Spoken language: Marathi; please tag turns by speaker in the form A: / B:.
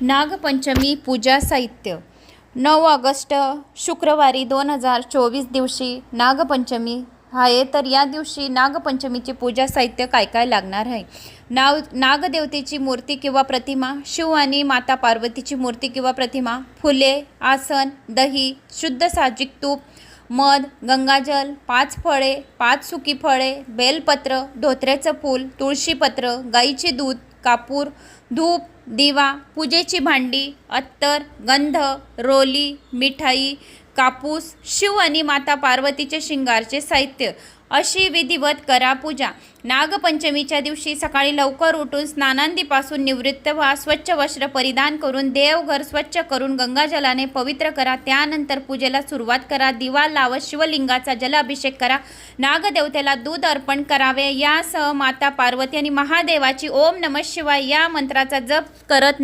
A: नागपंचमी पूजा साहित्य 9 ऑगस्ट शुक्रवारी 2024 दिवशी नागपंचमी आहे। तर या दिवशी नागपंचमीची पूजा साहित्य काय काय लागणार आहे। नागदेवतेची मूर्ती किंवा प्रतिमा, शिव आणि माता पार्वतीची मूर्ती किंवा प्रतिमा, फुले, आसन, दही, शुद्ध सात्विक तूप, मध, गंगाजल, 5 फळे, 5 सुकी फळे, बेलपत्र, धोत्र्याचं फूल, तुळशीपत्र, गाईचे दूध, कापूर, धूप, दिवा, पूजेची भांडी, अत्तर, गंध, रोली, मिठाई, कापूस, शिव आणि माता पार्वतीचे शिंगारचे साहित्य अशी विधिवत करा पूजा। नागपंचमीच्या दिवशी सकाळी लवकर उठून स्नानांदीपासून निवृत्त व्हा। स्वच्छ वस्त्र परिधान करून देवघर स्वच्छ करून गंगाजलाने पवित्र करा। त्यानंतर पूजेला सुरुवात करा। दिवा लावत शिवलिंगाचा जलाभिषेक करा। नागदेवतेला दूध अर्पण करावे। यासह माता पार्वती आणि महादेवाची ओम नमः शिवाय या मंत्राचा जप करत